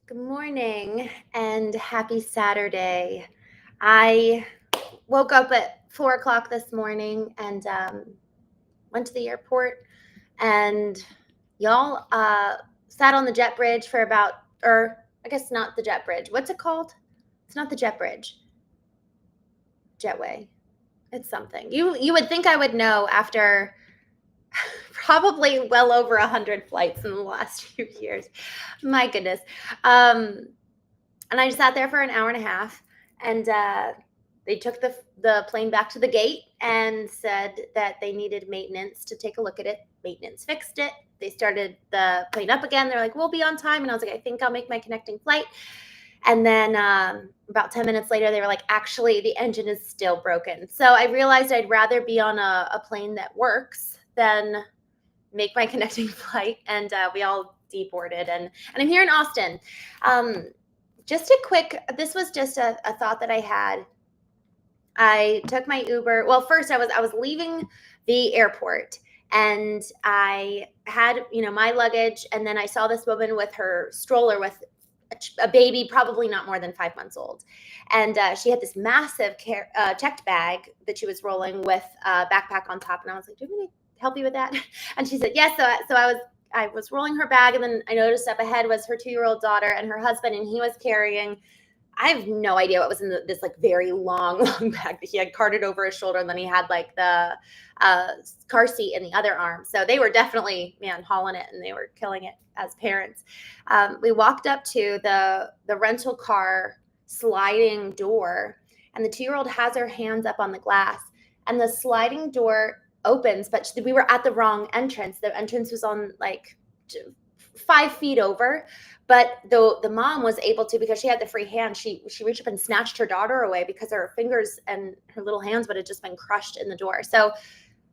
Good morning and happy Saturday. I woke up at 4 o'clock this morning and went to the airport and y'all sat on the jet bridge for about, or I guess not the jet bridge. What's it called? It's not the jet bridge. Jetway. It's something. You would think I would know after probably well over 100 flights in the last few years. My goodness. And I just sat there for an hour and a half, and they took the plane back to the gate and said that they needed maintenance to take a look at it. Maintenance fixed it. They started the plane up again. They're like, "We'll be on time," and I was like, "I think I'll make my connecting flight." And then about 10 minutes later, they were like, "Actually, the engine is still broken." So I realized I'd rather be on a plane that works than make my connecting flight. And we all deboarded, and I'm here in Austin. Just a quick, this was just a thought that I had. I took my Uber. Well, first I was leaving the airport and I had, my luggage, and then I saw this woman with her stroller with a baby, probably not more than 5 months old. And she had this massive checked bag that she was rolling with a backpack on top. And I was like, "Do you want me to help you with that?" And she said, "Yes." So I was rolling her bag, and then I noticed up ahead was her 2-year-old daughter and her husband, and he was carrying, I have no idea what was in this like very long, long bag that he had carted over his shoulder, and then he had like the car seat in the other arm. So they were definitely, man, hauling it, and they were killing it as parents. We walked up to the rental car sliding door, and the 2-year-old has her hands up on the glass, and the sliding door opens, but we were at the wrong entrance. The entrance was on like 5 feet over, but the mom was able to, because she had the free hand, she reached up and snatched her daughter away because her fingers and her little hands would have just been crushed in the door. So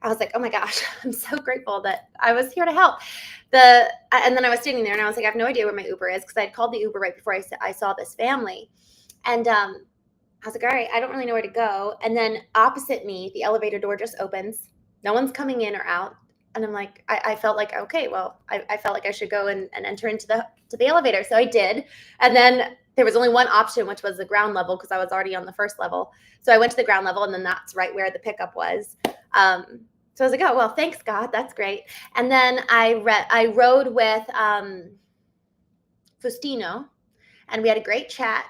I was like, "Oh my gosh," I'm so grateful that I was here to help. And then I was standing there and I was like, "I have no idea where my Uber is," because I'd called the Uber right before I saw this family. And I was like, "All right, I don't really know where to go." And then opposite me, the elevator door just opens. No one's coming in or out. And I'm like, I felt like, okay, well, I felt like I should go and enter into the elevator. So I did. And then there was only one option, which was the ground level, because I was already on the first level. So I went to the ground level, and then that's right where the pickup was. So I was like, "Oh, well, thanks God. That's great." And then I rode with Fustino, and we had a great chat.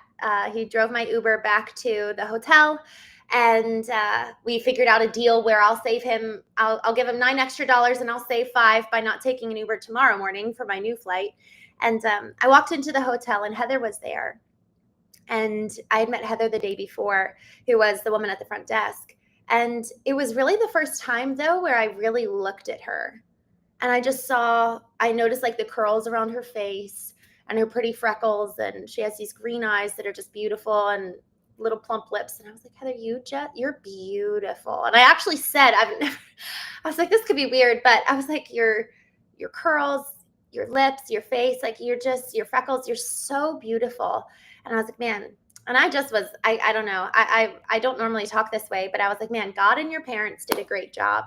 He drove my Uber back to the hotel, and we figured out a deal where I'll save him. I'll give him $9 extra, and I'll save 5 by not taking an Uber tomorrow morning for my new flight. And I walked into the hotel, and Heather was there. And I had met Heather the day before, who was the woman at the front desk. And it was really the first time, though, where I really looked at her. And I noticed like the curls around her face and her pretty freckles. And she has these green eyes that are just beautiful and little plump lips. And I was like, "Heather, you're beautiful." And I actually said, I was like, this could be weird, but I was like, your curls, your lips, your face, like your freckles, you're so beautiful. And I was like, man, and I just was, I don't know. I don't normally talk this way, but I was like, man, God and your parents did a great job.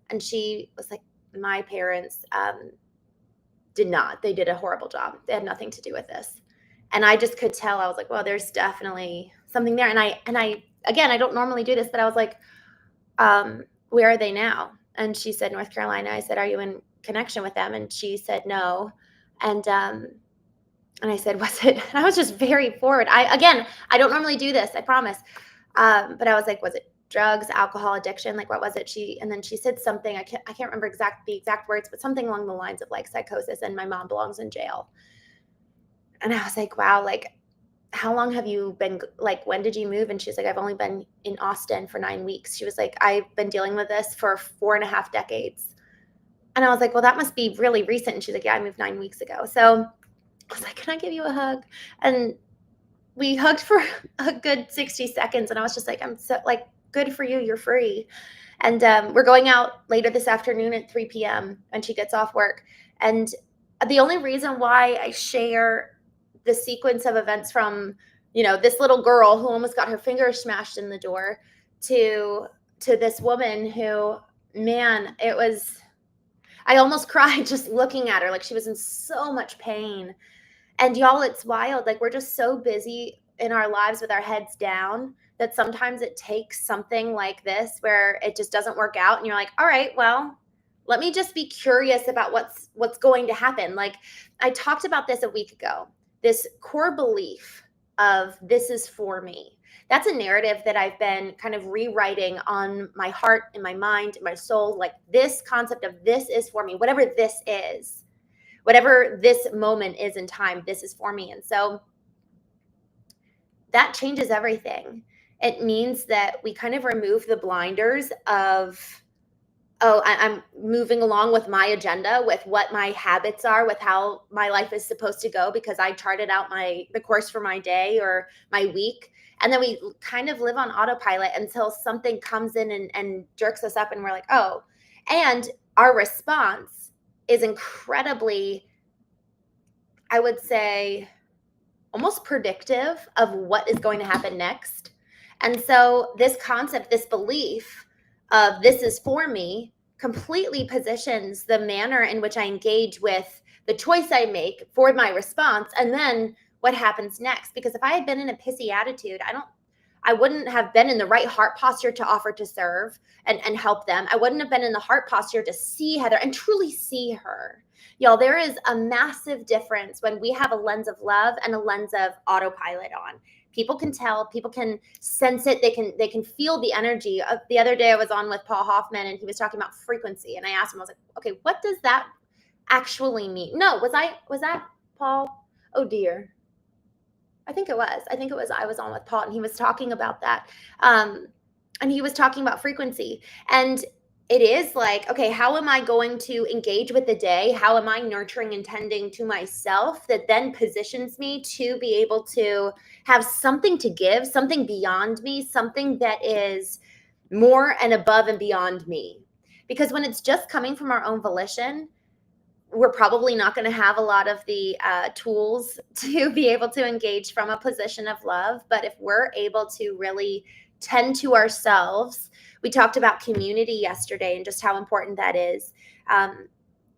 And she was like, "My parents did not. They did a horrible job. They had nothing to do with this." And I just could tell. I was like, "Well, there's definitely something there." And I again, I don't normally do this, but I was like, "Where are they now?" And she said, "North Carolina." I said, "Are you in connection with them?" And she said, "No." And I said, "Was it?" And I was just very forward. I don't normally do this, I promise. But I was like, "Was it drugs, alcohol, addiction? Like, what was it?" And then she said something. I can't remember the exact words, but something along the lines of like psychosis, and my mom belongs in jail. And I was like, "Wow, like, how long have you been, like, when did you move?" And she's like, "I've only been in Austin for 9 weeks." She was like, "I've been dealing with this for 4.5 decades." And I was like, "Well, that must be really recent." And she's like, "Yeah, I moved 9 weeks ago." So I was like, "Can I give you a hug?" And we hugged for a good 60 seconds. And I was just like, "I'm so, like, good for you. You're free." And we're going out later this afternoon at 3 p.m. when she gets off work. And the only reason why I share the sequence of events from, this little girl who almost got her finger smashed in the door to this woman who, man, I almost cried just looking at her. Like, she was in so much pain. And y'all, it's wild. Like, we're just so busy in our lives with our heads down that sometimes it takes something like this where it just doesn't work out and you're like, all right, well, let me just be curious about what's going to happen. Like, I talked about this a week ago. This core belief of this is for me. That's a narrative that I've been kind of rewriting on my heart and my mind and my soul. Like, this concept of this is for me, whatever this is, whatever this moment is in time, this is for me. And so that changes everything. It means that we kind of remove the blinders of, oh, I'm moving along with my agenda, with what my habits are, with how my life is supposed to go because I charted out the course for my day or my week. And then we kind of live on autopilot until something comes in and jerks us up and we're like, oh. And our response is incredibly, I would say, almost predictive of what is going to happen next. And so this concept, this belief of this is for me, completely positions the manner in which I engage with the choice I make for my response and then what happens next. Because if I had been in a pissy attitude, I wouldn't have been in the right heart posture to offer to serve and help them. I wouldn't have been in the heart posture to see Heather and truly see her. Y'all, there is a massive difference when we have a lens of love and a lens of autopilot on. People can tell, people can sense it, they can feel the energy. The other day I was on with Paul Hoffman and he was talking about frequency. And I asked him, I was like, okay, what does that actually mean? No, was that Paul? Oh dear. I think it was. I was on with Paul and he was talking about that. And he was talking about frequency. And it is like, okay, how am I going to engage with the day? How am I nurturing and tending to myself that then positions me to be able to have something to give, something beyond me, something that is more and above and beyond me? Because when it's just coming from our own volition, we're probably not going to have a lot of the tools to be able to engage from a position of love. But if we're able to really tend to ourselves, we talked about community yesterday and just how important that is.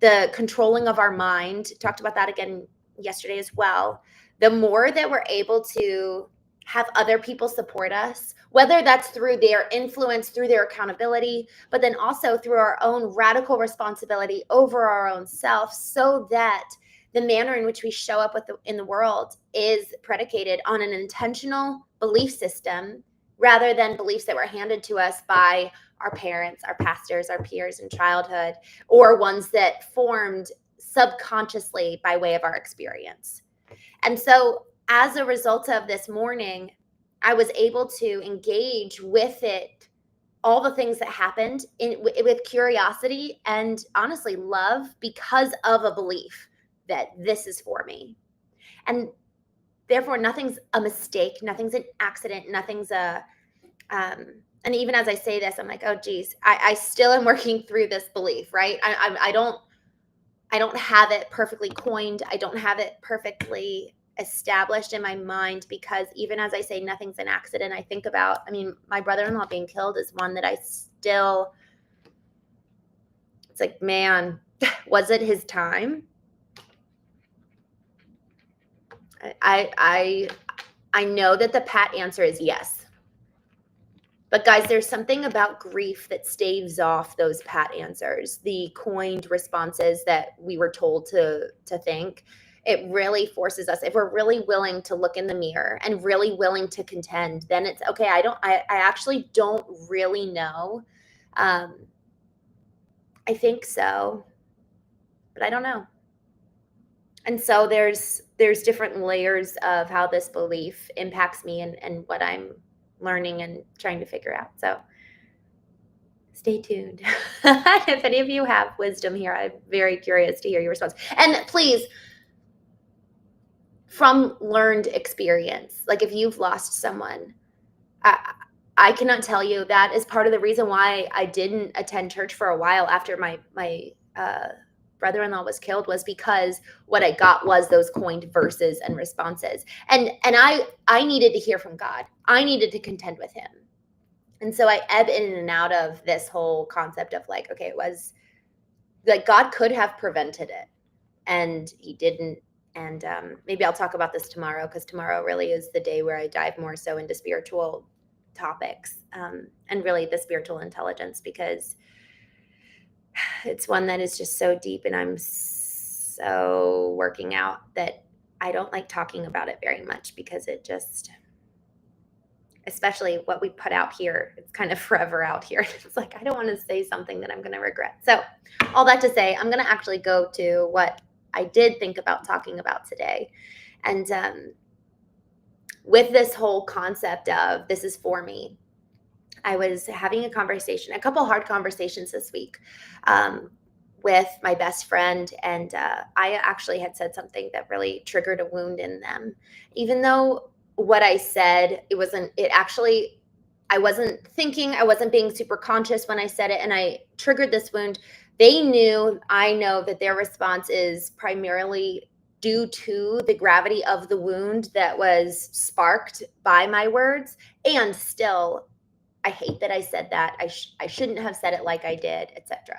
The controlling of our mind, talked about that again yesterday as well. The more that we're able to have other people support us, whether that's through their influence, through their accountability, but then also through our own radical responsibility over our own self, so that the manner in which we show up in the world is predicated on an intentional belief system rather than beliefs that were handed to us by our parents, our pastors, our peers in childhood, or ones that formed subconsciously by way of our experience. And so as a result of this morning, I was able to engage with it, all the things that happened with curiosity and honestly love, because of a belief that this is for me. And therefore, nothing's a mistake, nothing's an accident, nothing's and even as I say this, I'm like, oh geez, I still am working through this belief, right? I don't have it perfectly coined. I don't have it perfectly established in my mind, because even as I say nothing's an accident, I think about, my brother-in-law being killed is one that I still, it's like, man, was it his time? I know that the pat answer is yes. But guys, there's something about grief that staves off those pat answers, the coined responses that we were told to think. It really forces us, if we're really willing to look in the mirror and really willing to contend, then it's okay. I actually don't really know. I think so, but I don't know. And so there's different layers of how this belief impacts me and what I'm learning and trying to figure out. So stay tuned. If any of you have wisdom here, I'm very curious to hear your response. And please, from learned experience, like if you've lost someone, I cannot tell you, that is part of the reason why I didn't attend church for a while after my brother-in-law was killed, was because what I got was those coined verses and responses. And I needed to hear from God. I needed to contend with him. And so I ebb in and out of this whole concept of like, okay, it was like God could have prevented it and he didn't. And maybe I'll talk about this tomorrow, because tomorrow really is the day where I dive more so into spiritual topics, and really the spiritual intelligence, because it's one that is just so deep, and I'm so working out that I don't like talking about it very much, because it just, especially what we put out here, it's kind of forever out here. It's like, I don't want to say something that I'm going to regret. So all that to say, I'm going to actually go to what I did think about talking about today. And with this whole concept of this is for me, I was having a couple hard conversations this week, with my best friend, and I actually had said something that really triggered a wound in them. Even though what I said, I wasn't thinking, I wasn't being super conscious when I said it, and I triggered this wound. They knew, I know that their response is primarily due to the gravity of the wound that was sparked by my words, and still, I hate that I said that. I shouldn't have said it like I did, etc.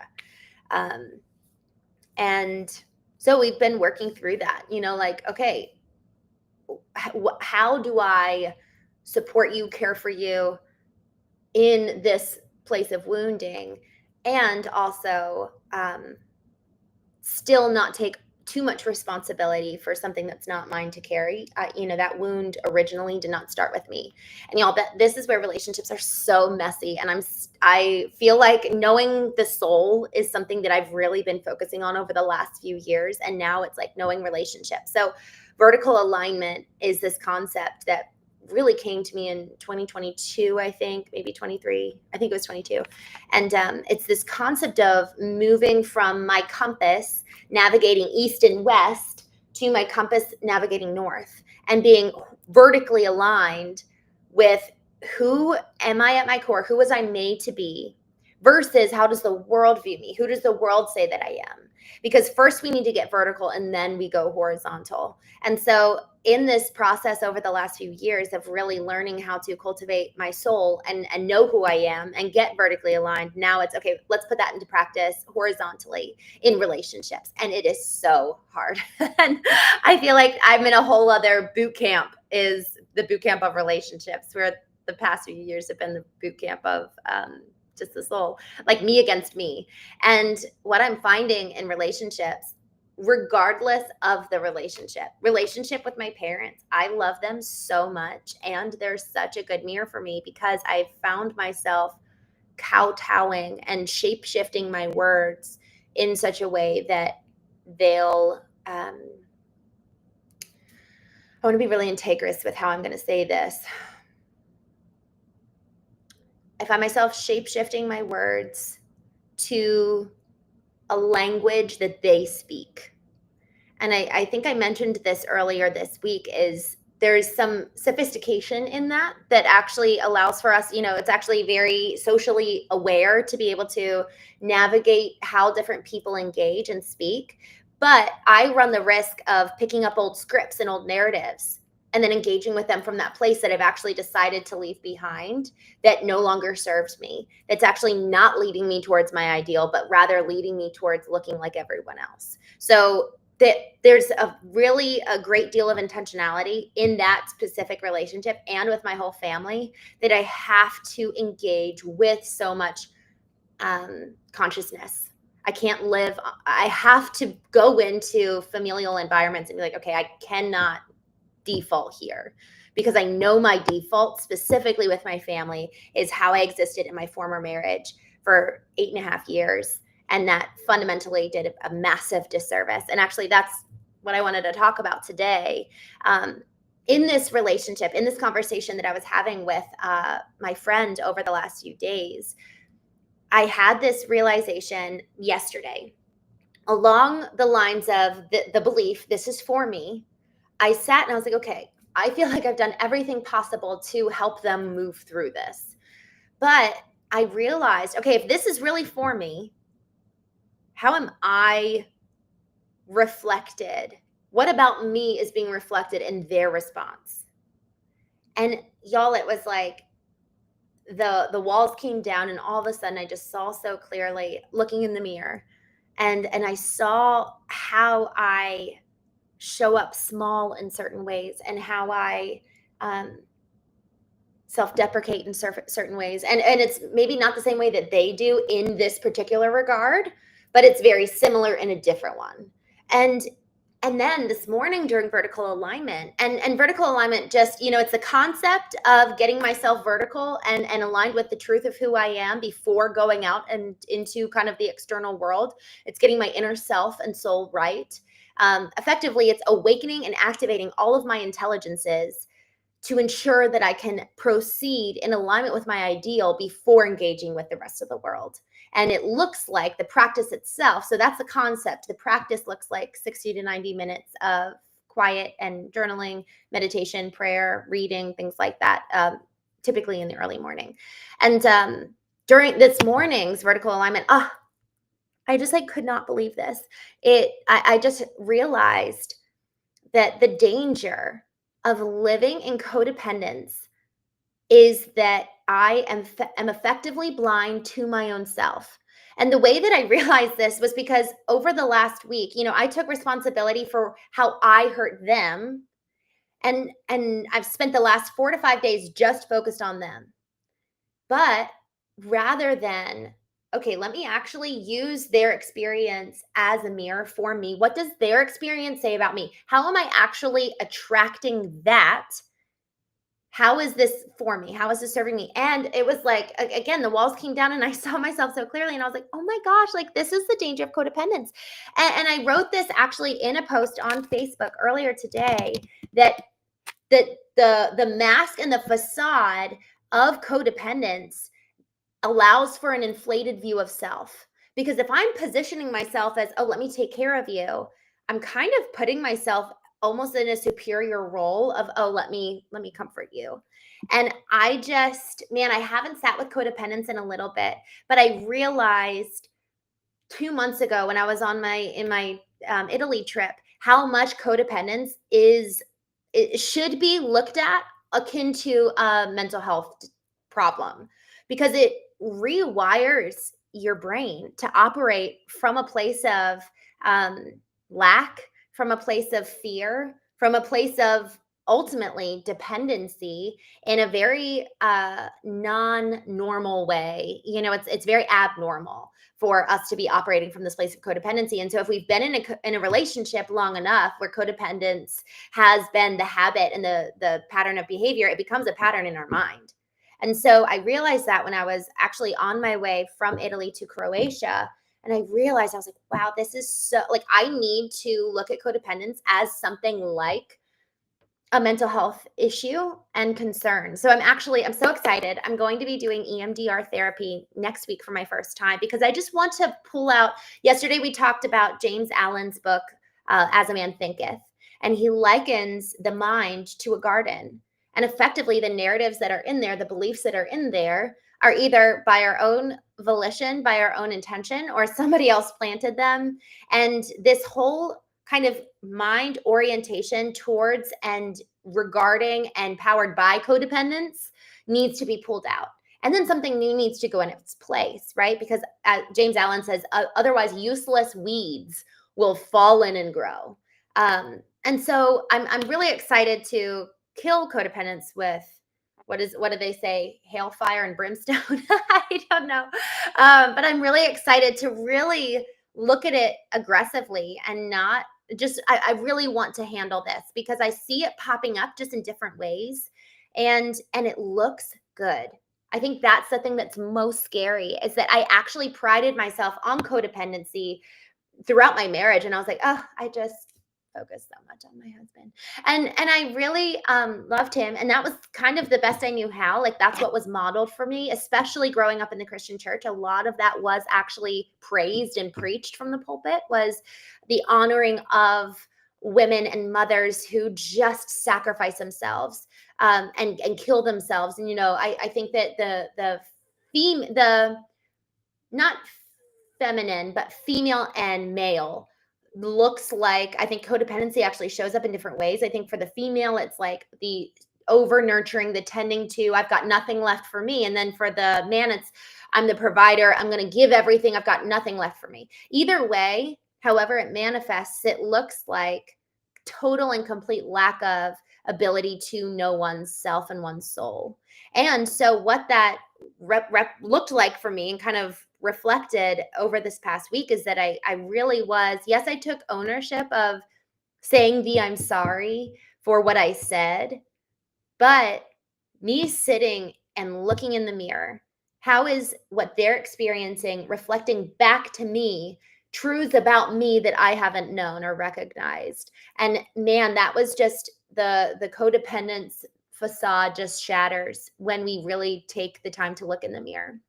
And so we've been working through that, like, okay, how do I support you, care for you in this place of wounding, and also still not take too much responsibility for something that's not mine to carry. That wound originally did not start with me. And y'all, this is where relationships are so messy. And I feel like knowing the soul is something that I've really been focusing on over the last few years. And now it's like knowing relationships. So vertical alignment is this concept that really came to me in 2022, I think, maybe 23. I think it was 22. And it's this concept of moving from my compass navigating east and west to my compass navigating north, and being vertically aligned with who am I at my core, who was I made to be, versus how does the world view me, who does the world say that I am. Because first we need to get vertical, and then we go horizontal. And so in this process over the last few years of really learning how to cultivate my soul and know who I am and get vertically aligned, now it's okay, let's put that into practice horizontally in relationships. And it is so hard. And I feel like I'm in a whole other boot camp, is the boot camp of relationships, where the past few years have been the boot camp of just the soul, like me against me. And what I'm finding in relationships, regardless of the relationship with my parents, I love them so much, and they're such a good mirror for me, because I've found myself kowtowing and shape shifting my words in such a way that they'll I want to be really integrous with how I'm going to say this. I find myself shape shifting my words to a language that they speak. And I think I mentioned this earlier this week, is there's some sophistication in that actually allows for us, it's actually very socially aware to be able to navigate how different people engage and speak. But I run the risk of picking up old scripts and old narratives, and then engaging with them from that place that I've actually decided to leave behind, that no longer serves me, that's actually not leading me towards my ideal, but rather leading me towards looking like everyone else. So that there's a great deal of intentionality in that specific relationship, and with my whole family, that I have to engage with so much consciousness. I have to go into familial environments and be like, okay, I cannot default here, because I know my default, specifically with my family, is how I existed in my former marriage for 8.5 years. And that fundamentally did a massive disservice. And actually, that's what I wanted to talk about today. In this relationship, in this conversation that I was having with my friend over the last few days, I had this realization yesterday along the lines of the belief, this is for me. I sat and I was like, okay, I feel like I've done everything possible to help them move through this. But I realized, okay, if this is really for me, how am I reflected? What about me is being reflected in their response? And y'all, it was like the walls came down, and all of a sudden I just saw so clearly, looking in the mirror, and I saw how I show up small in certain ways, and how I um, self-deprecate in certain ways. And it's maybe not the same way that they do in this particular regard, but it's very similar in a different one. And and then this morning during vertical alignment, and vertical alignment, just, it's the concept of getting myself vertical and aligned with the truth of who I am before going out and into kind of the external world. It's getting my inner self and soul right. Effectively, it's awakening and activating all of my intelligences to ensure that I can proceed in alignment with my ideal before engaging with the rest of the world. And it looks like the practice itself. So that's the concept. The practice looks like 60 to 90 minutes of quiet and journaling, meditation, prayer, reading, things like that, typically in the early morning. And during this morning's vertical alignment, I just could not believe this. I just realized that the danger of living in codependence is that I am effectively blind to my own self. And the way that I realized this was because over the last week, I took responsibility for how I hurt them. And I've spent the last 4 to 5 days just focused on them. But rather than, okay, let me actually use their experience as a mirror for me. What does their experience say about me? How am I actually attracting that? How is this for me? How is this serving me? And it was like, again, the walls came down and I saw myself so clearly. And I was like, oh my gosh, this is the danger of codependence. And I wrote this actually in a post on Facebook earlier today, that the mask and the facade of codependence allows for an inflated view of self. Because if I'm positioning myself as, oh, let me take care of you, I'm kind of putting myself almost in a superior role of, oh, let me comfort you. And I just, man, I haven't sat with codependence in a little bit, but I realized 2 months ago when I was on my Italy trip, how much codependence it should be looked at akin to a mental health problem, because it rewires your brain to operate from a place of um, lack, from a place of fear, from a place of ultimately dependency in a very non-normal way. It's very abnormal for us to be operating from this place of codependency. And so if we've been in a relationship long enough where codependence has been the habit and the pattern of behavior, it becomes a pattern in our mind. And so I realized that when I was actually on my way from Italy to Croatia, and I realized, I was like, wow, this is so, I need to look at codependence as something like a mental health issue and concern. So I'm so excited. I'm going to be doing EMDR therapy next week for my first time, because I just want to pull out. Yesterday we talked about James Allen's book, As a Man Thinketh, and he likens the mind to a garden. And effectively, the narratives that are in there, the beliefs that are in there, are either by our own volition, by our own intention, or somebody else planted them. And this whole kind of mind orientation towards and regarding and powered by codependence needs to be pulled out. And then something new needs to go in its place, right? Because James Allen says, otherwise useless weeds will fall in and grow. And so I'm really excited to kill codependence with, what do they say? Hailfire and brimstone. I don't know. But I'm really excited to really look at it aggressively and not just, I really want to handle this, because I see it popping up just in different ways, and it looks good. I think that's the thing that's most scary, is that I actually prided myself on codependency throughout my marriage, and I was like, oh, I just focused so much on my husband, and I really loved him, and that was kind of the best I knew how. That's what was modeled for me, especially growing up in the Christian church. A lot of that was actually praised and preached from the pulpit, was the honoring of women and mothers who just sacrifice themselves and kill themselves. And I think that the not feminine, but female and male looks like, I think codependency actually shows up in different ways. I think for the female, it's like the over nurturing, the tending to, I've got nothing left for me. And then for the man, it's, I'm the provider. I'm going to give everything. I've got nothing left for me. Either way, however it manifests, it looks like total and complete lack of ability to know one's self and one's soul. And so what that looked like for me and kind of reflected over this past week is that I really was, yes, I took ownership of saying the I'm sorry for what I said, but me sitting and looking in the mirror, how is what they're experiencing reflecting back to me truths about me that I haven't known or recognized? And man, that was just the codependence facade just shatters when we really take the time to look in the mirror.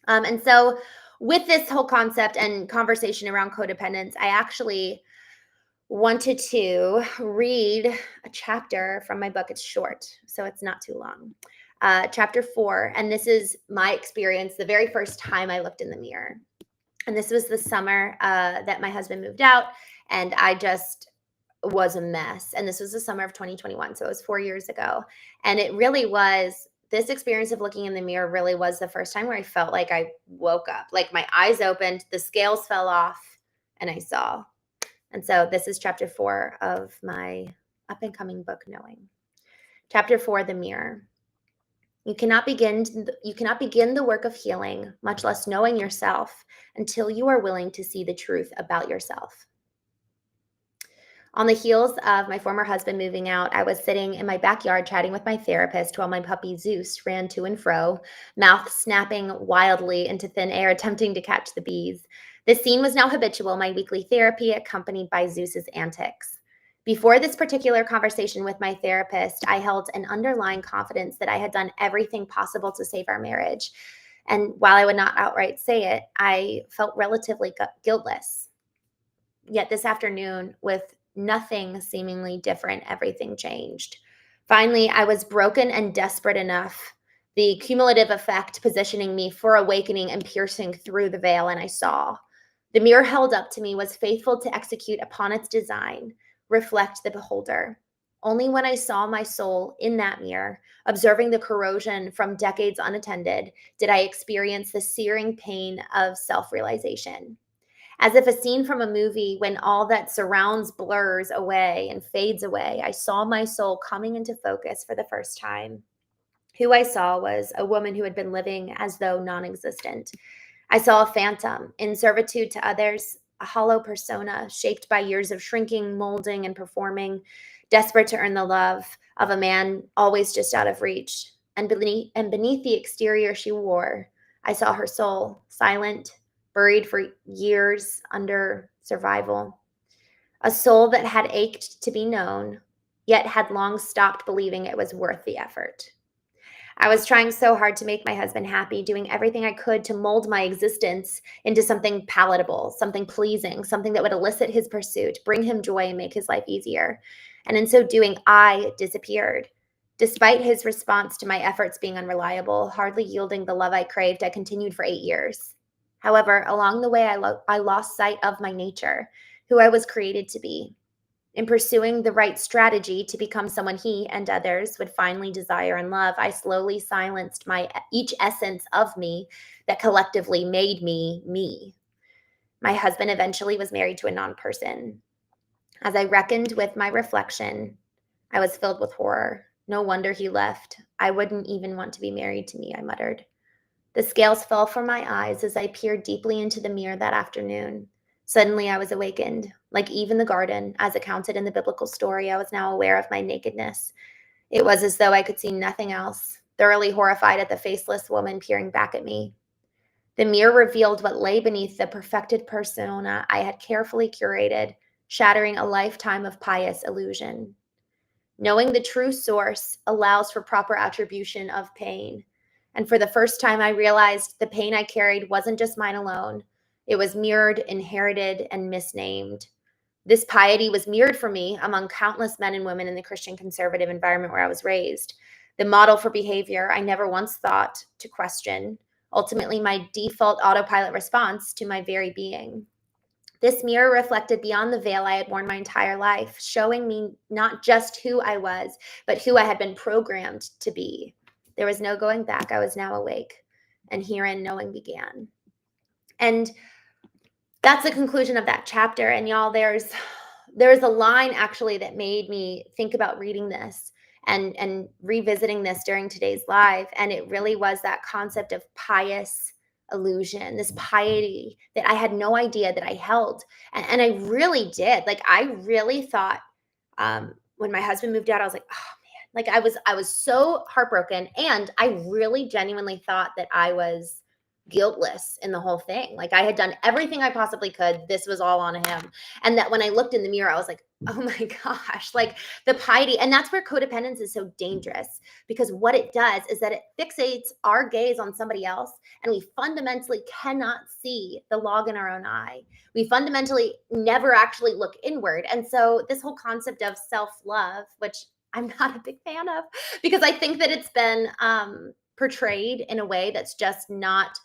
And so with this whole concept and conversation around codependence, I actually wanted to read a chapter from my book. It's short, so it's not too long. Chapter 4, and this is my experience the very first time I looked in the mirror. And this was the summer that my husband moved out, and I just was a mess. And this was the summer of 2021, so it was 4 years ago. And it really was, this experience of looking in the mirror really was the first time where I felt like I woke up, like my eyes opened, the scales fell off, and I saw. And so this is chapter 4 of my up and coming book, Knowing. Chapter 4, The Mirror. You cannot begin the work of healing, much less knowing yourself, until you are willing to see the truth about yourself. On the heels of my former husband moving out, I was sitting in my backyard chatting with my therapist while my puppy Zeus ran to and fro, mouth snapping wildly into thin air, attempting to catch the bees. This scene was now habitual, my weekly therapy accompanied by Zeus's antics. Before this particular conversation with my therapist, I held an underlying confidence that I had done everything possible to save our marriage. And while I would not outright say it, I felt relatively guiltless. Yet this afternoon, with nothing seemingly different, everything changed. Finally, I was broken and desperate enough, the cumulative effect positioning me for awakening and piercing through the veil, and I saw. The mirror held up to me was faithful to execute upon its design, reflect the beholder. Only when I saw my soul in that mirror, observing the corrosion from decades unattended, did I experience the searing pain of self-realization. As if a scene from a movie, when all that surrounds blurs away and fades away, I saw my soul coming into focus for the first time. Who I saw was a woman who had been living as though non-existent. I saw a phantom in servitude to others, a hollow persona shaped by years of shrinking, molding, and performing, desperate to earn the love of a man always just out of reach. And beneath the exterior she wore, I saw her soul, silent, buried for years under survival. A soul that had ached to be known, yet had long stopped believing it was worth the effort. I was trying so hard to make my husband happy, doing everything I could to mold my existence into something palatable, something pleasing, something that would elicit his pursuit, bring him joy, and make his life easier. And in so doing, I disappeared. Despite his response to my efforts being unreliable, hardly yielding the love I craved, I continued for 8 years. However, along the way, I lost sight of my nature, who I was created to be. In pursuing the right strategy to become someone he and others would finally desire and love, I slowly silenced each essence of me that collectively made me me. My husband eventually was married to a non-person. As I reckoned with my reflection, I was filled with horror. No wonder he left. I wouldn't even want to be married to me, I muttered. The scales fell from my eyes as I peered deeply into the mirror that afternoon. Suddenly I was awakened. Like Eve in the garden, as accounted in the biblical story, I was now aware of my nakedness. It was as though I could see nothing else, thoroughly horrified at the faceless woman peering back at me. The mirror revealed what lay beneath the perfected persona I had carefully curated, shattering a lifetime of pious illusion. Knowing the true source allows for proper attribution of pain. And for the first time, I realized the pain I carried wasn't just mine alone. It was mirrored, inherited, and misnamed. This piety was mirrored for me among countless men and women in the Christian conservative environment where I was raised. The model for behavior I never once thought to question, ultimately my default autopilot response to my very being. This mirror reflected beyond the veil I had worn my entire life, showing me not just who I was, but who I had been programmed to be. There was no going back. I was now awake, and herein knowing began. And that's the conclusion of that chapter. And y'all, there's there's a line actually that made me think about reading this and revisiting this during today's live. And it really was that concept of pious illusion, this piety that I had no idea that I held. And I really did. Like, I really thought, when my husband moved out, I was like, oh man, like I was so heartbroken. And I really genuinely thought that I was guiltless in the whole thing. Like, I had done everything I possibly could. This was all on him. And that when I looked in the mirror, I was like, oh my gosh, like the piety. And that's where codependence is so dangerous, because what it does is that it fixates our gaze on somebody else, and we fundamentally cannot see the log in our own eye. We fundamentally never actually look inward. And so this whole concept of self-love, which I'm not a big fan of, because I think that it's been portrayed in a way that's just not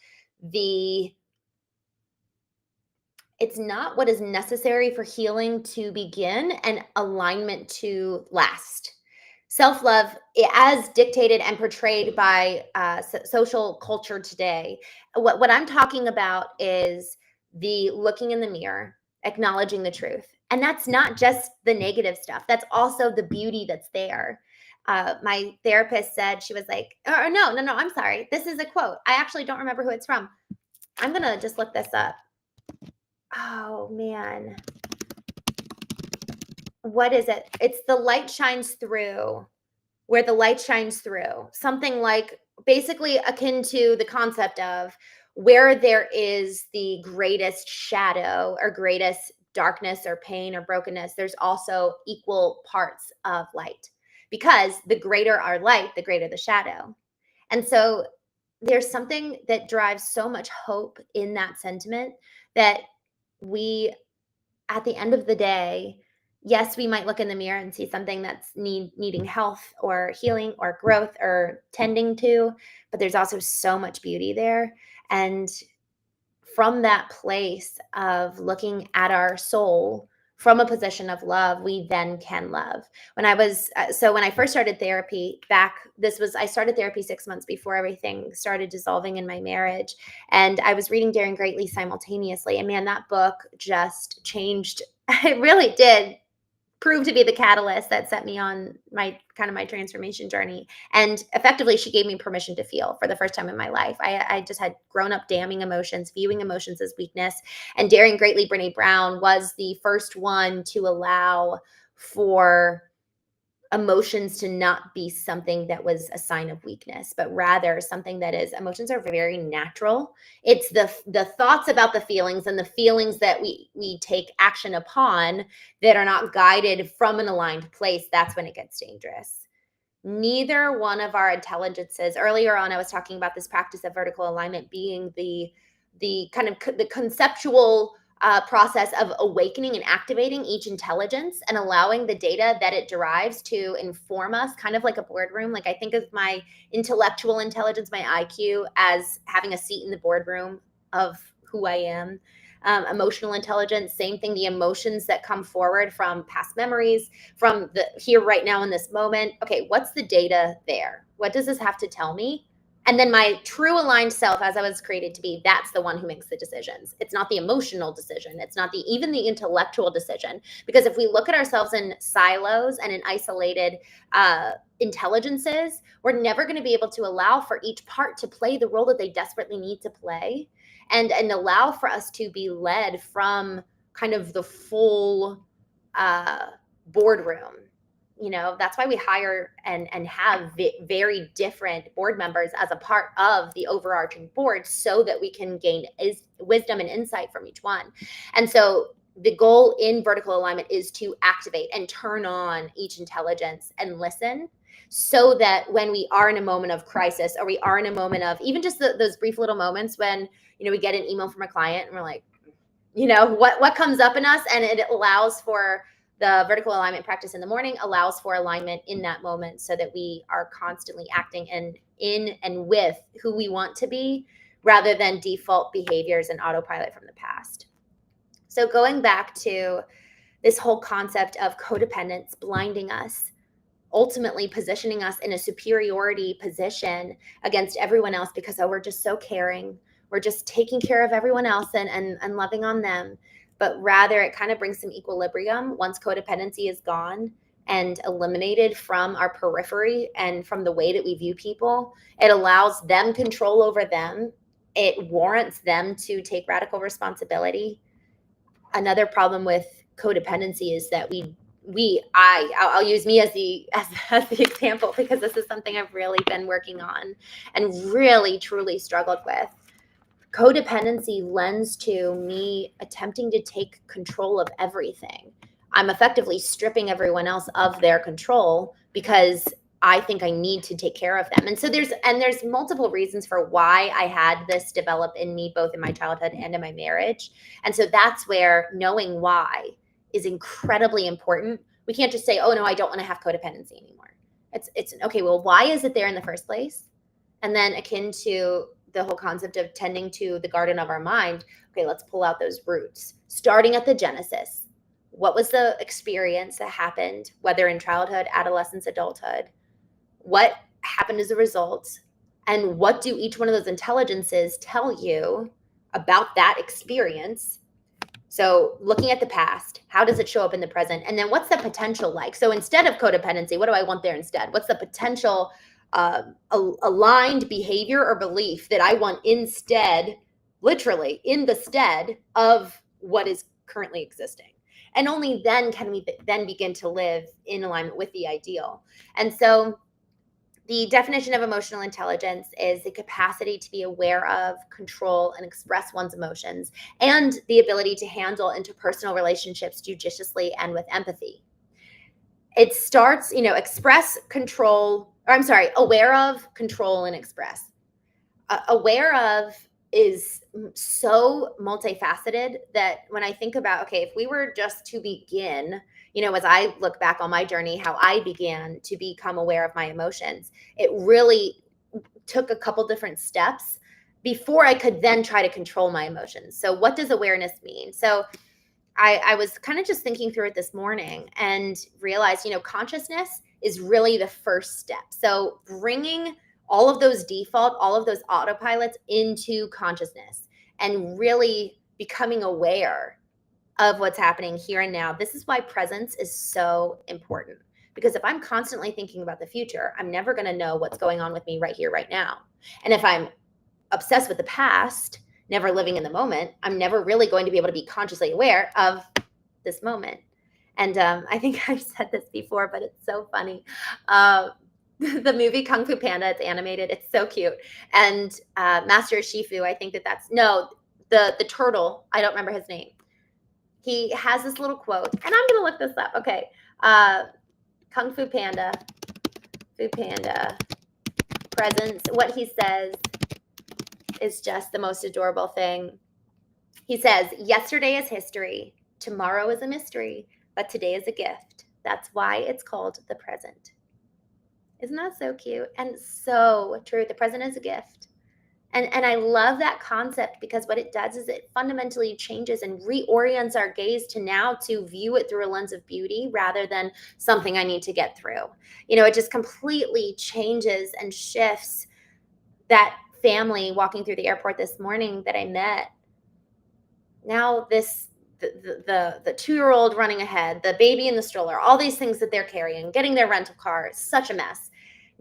it's not what is necessary for healing to begin and alignment to last. Self-love, as dictated and portrayed by social culture today, what I'm talking about is the looking in the mirror, acknowledging the truth. And that's not just the negative stuff. That's also the beauty that's there. My therapist said, she was like, oh, no, I'm sorry. This is a quote. I actually don't remember who it's from. I'm going to just look this up. Oh, man. What is it? It's the light shines through, where the light shines through. Something like basically akin to the concept of where there is the greatest shadow or greatest darkness or pain or brokenness, there's also equal parts of light. Because the greater our light, the greater the shadow. And so there's something that drives so much hope in that sentiment, that we, at the end of the day, yes, we might look in the mirror and see something that's needing health or healing or growth or tending to, but there's also so much beauty there. And from that place of looking at our soul from a position of love, we then can love. When I first started therapy I started therapy 6 months before everything started dissolving in my marriage. And I was reading Daring Greatly simultaneously. And man, that book just changed. It really did prove to be the catalyst that set me on my transformation journey. And effectively, she gave me permission to feel for the first time in my life. I just had grown up damning emotions, viewing emotions as weakness. And Daring Greatly, Brene Brown was the first one to allow for emotions to not be something that was a sign of weakness, but rather something that is, emotions are very natural. It's the thoughts about the feelings and the feelings that we take action upon that are not guided from an aligned place. That's when it gets dangerous. Neither one of our intelligences, earlier on, I was talking about this practice of vertical alignment being the conceptual process of awakening and activating each intelligence and allowing the data that it derives to inform us, kind of like a boardroom. Like, I think of my intellectual intelligence, my IQ, as having a seat in the boardroom of who I am. Emotional intelligence, same thing. The emotions that come forward from past memories, from the here, right now, in this moment. Okay, what's the data there? What does this have to tell me? And then my true aligned self, as I was created to be, that's the one who makes the decisions. It's not the emotional decision. It's not even the intellectual decision. Because if we look at ourselves in silos and in isolated intelligences, we're never going to be able to allow for each part to play the role that they desperately need to play, and allow for us to be led from kind of the full boardroom. That's why we hire and have very different board members as a part of the overarching board, so that we can gain wisdom and insight from each one. And so the goal in vertical alignment is to activate and turn on each intelligence and listen, so that when we are in a moment of crisis, or we are in a moment of even just those brief little moments when, we get an email from a client and we're like, what comes up in us, and it allows for the vertical alignment practice in the morning, allows for alignment in that moment, so that we are constantly acting in and with who we want to be, rather than default behaviors and autopilot from the past. So going back to this whole concept of codependence blinding us, ultimately positioning us in a superiority position against everyone else, because we're just so caring. We're just taking care of everyone else and loving on them. but rather it kind of brings some equilibrium once codependency is gone and eliminated from our periphery and from the way that we view people. It allows them control over them. It warrants them to take radical responsibility. Another problem with codependency is that I'll use me as the example, because this is something I've really been working on and really truly struggled with. Codependency lends to me attempting to take control of everything. I'm effectively stripping everyone else of their control because I think I need to take care of them. And so there's multiple reasons for why I had this develop in me, both in my childhood and in my marriage. And so that's where knowing why is incredibly important. We can't just say, oh no, I don't want to have codependency anymore. It's okay, well, why is it there in the first place? And then akin to the whole concept of tending to the garden of our mind, okay, let's pull out those roots, starting at the genesis. What was the experience that happened, whether in childhood, adolescence, adulthood? What happened as a result? And what do each one of those intelligences tell you about that experience? So looking at the past, how does it show up in the present? And then what's the potential like? So instead of codependency, what do I want there instead? What's the potential aligned behavior or belief that I want instead, literally in the stead of what is currently existing? And only then can we then begin to live in alignment with the ideal. And so the definition of emotional intelligence is the capacity to be aware of, control, and express one's emotions, and the ability to handle interpersonal relationships judiciously and with empathy. It starts, express, control, or I'm sorry, aware of, control, and express. Aware of is so multifaceted that when I think about, okay, if we were just to begin, as I look back on my journey, how I began to become aware of my emotions, it really took a couple different steps before I could then try to control my emotions. So what does awareness mean? So I was kind of just thinking through it this morning and realized, consciousness is really the first step. So bringing all of those autopilots into consciousness and really becoming aware of what's happening here and now. This is why presence is so important. Because if I'm constantly thinking about the future, I'm never going to know what's going on with me right here, right now. And if I'm obsessed with the past, never living in the moment, I'm never really going to be able to be consciously aware of this moment. And I think I've said this before, but it's so funny. The movie Kung Fu Panda, it's animated. It's so cute. And Master Shifu, I think the turtle, I don't remember his name. He has this little quote, and I'm going to look this up. Okay. Kung Fu Panda, presence. What he says is just the most adorable thing. He says, yesterday is history, tomorrow is a mystery, but today is a gift. That's why it's called the present. Isn't that so cute? And so true. The present is a gift. And I love that concept, because what it does is it fundamentally changes and reorients our gaze to now to view it through a lens of beauty rather than something I need to get through. It just completely changes and shifts. That family walking through the airport this morning that I met, now the 2-year-old running ahead, the baby in the stroller, all these things that they're carrying, getting their rental car, such a mess.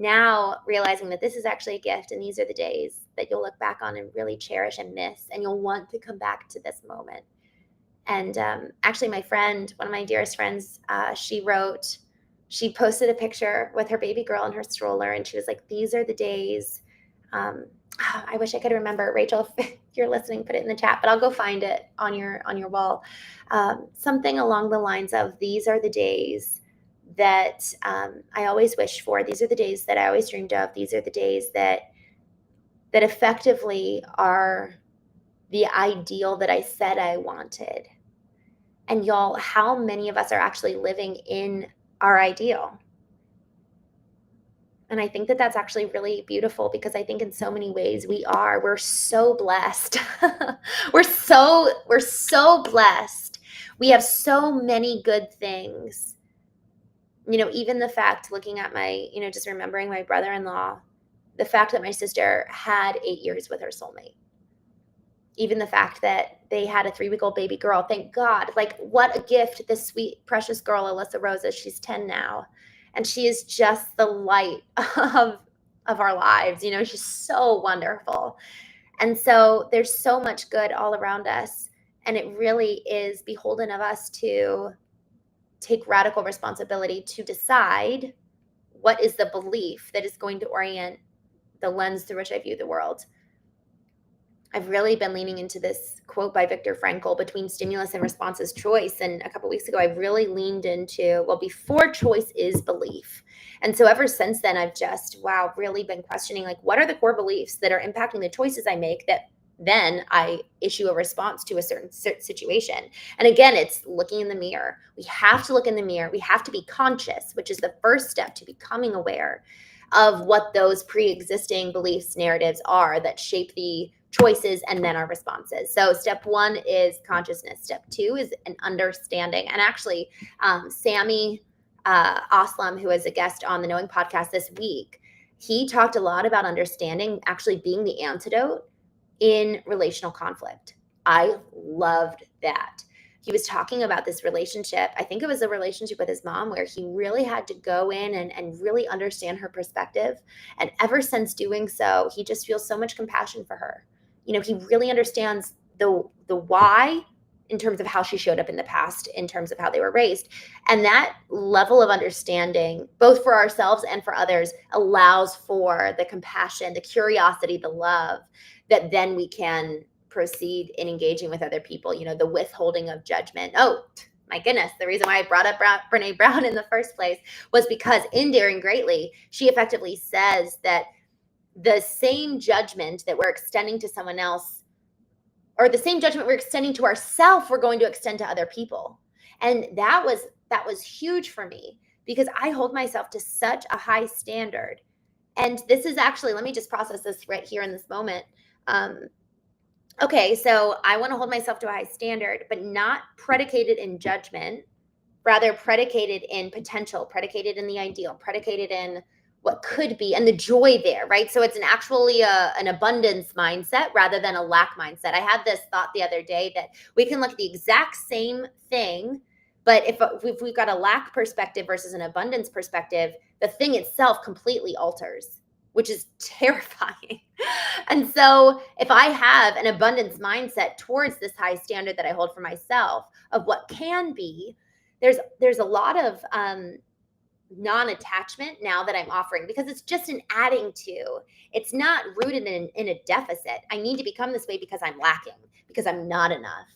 Now realizing that this is actually a gift, and these are the days that you'll look back on and really cherish and miss, and you'll want to come back to this moment. And actually my friend, one of my dearest friends, she posted a picture with her baby girl in her stroller, and she was like, these are the days. I wish I could remember. Rachel, if you're listening, put it in the chat, but I'll go find it on your wall. Something along the lines of, these are the days that I always wished for. These are the days that I always dreamed of. These are the days that effectively are the ideal that I said I wanted. And y'all, how many of us are actually living in our ideal? And I think that that's actually really beautiful, because I think in so many ways we're so blessed. we're so blessed. We have so many good things. Even the fact, looking at my, just remembering my brother-in-law, the fact that my sister had 8 years with her soulmate. even the fact that they had a 3-week-old baby girl, thank God. Like, what a gift, this sweet, precious girl, Alyssa Rosa. She's 10 now. And she is just the light of our lives. You know, she's so wonderful. And so there's so much good all around us. And it really is beholden of us to take radical responsibility to decide what is the belief that is going to orient the lens through which I view the world. I've really been leaning into this quote by Viktor Frankl, between stimulus and response is choice. And a couple weeks ago, I really leaned into, well, before choice is belief. And so ever since then, I've just, really been questioning, like, what are the core beliefs that are impacting the choices I make that then I issue a response to a certain situation. And again, it's looking in the mirror. We have to look in the mirror. We have to be conscious, which is the first step to becoming aware of what those pre-existing beliefs, narratives are that shape the choices and then our responses. So step 1 is consciousness. Step 2 is an understanding. And actually, Sammy Aslam, who was a guest on the Knowing podcast this week, he talked a lot about understanding actually being the antidote in relational conflict. I loved that. He was talking about this relationship. I think it was a relationship with his mom where he really had to go in and really understand her perspective. And ever since doing so, he just feels so much compassion for her. You know, he really understands the why in terms of how she showed up in the past, in terms of how they were raised. And that level of understanding, both for ourselves and for others, allows for the compassion, the curiosity, the love that then we can proceed in engaging with other people, you know, the withholding of judgment. Oh, my goodness. The reason why I brought up Brene Brown in the first place was because in Daring Greatly, she effectively says that the same judgment that we're extending to someone else, or the same judgment we're extending to ourselves, we're going to extend to other people. And that was huge for me, because I hold myself to such a high standard. And this is actually, let me just process this right here in this moment. Okay, so I want to hold myself to a high standard, but not predicated in judgment, rather predicated in potential, predicated in the ideal, predicated in what could be and the joy there, right? So it's actually an abundance mindset rather than a lack mindset. I had this thought the other day that we can look at the exact same thing, but if we've got a lack perspective versus an abundance perspective, the thing itself completely alters, which is terrifying. And so if I have an abundance mindset towards this high standard that I hold for myself of what can be, there's a lot of non-attachment now that I'm offering, because it's just an adding to. It's not rooted in a deficit. I need to become this way because I'm lacking, because I'm not enough.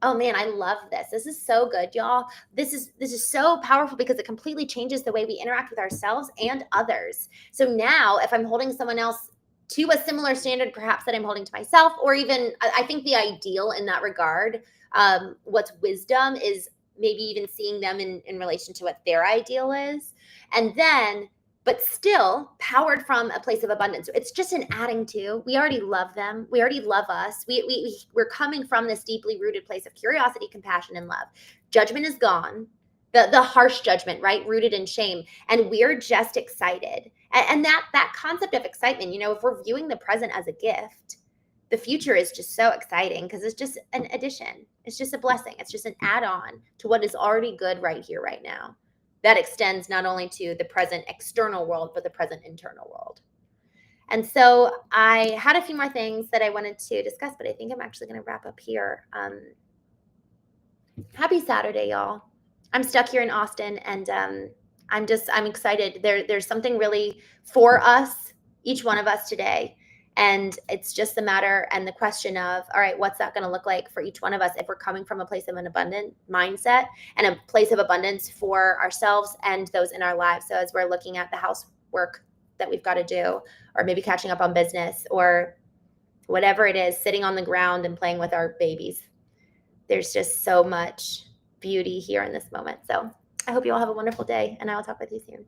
Oh man, I love this. This is so good, y'all. This is so powerful because it completely changes the way we interact with ourselves and others. So now if I'm holding someone else to a similar standard perhaps that I'm holding to myself, or even I think the ideal in that regard, what's wisdom is maybe even seeing them in relation to what their ideal is. And then, but still powered from a place of abundance. It's just an adding to. We already love them. We already love us. We're coming from this deeply rooted place of curiosity, compassion, and love. Judgment is gone. The harsh judgment, right? Rooted in shame. And we're just excited. And that concept of excitement, you know, if we're viewing the present as a gift, the future is just so exciting because it's just an addition. It's just a blessing. It's just an add-on to what is already good right here, right now. That extends not only to the present external world, but the present internal world. And so I had a few more things that I wanted to discuss, but I think I'm actually going to wrap up here. Happy Saturday, y'all. I'm stuck here in Austin, and I'm excited. There's something really for us, each one of us today. And it's just the matter and the question of, all right, what's that going to look like for each one of us if we're coming from a place of an abundant mindset and a place of abundance for ourselves and those in our lives. So as we're looking at the housework that we've got to do, or maybe catching up on business, or whatever it is, sitting on the ground and playing with our babies, there's just so much beauty here in this moment. So I hope you all have a wonderful day, and I will talk with you soon.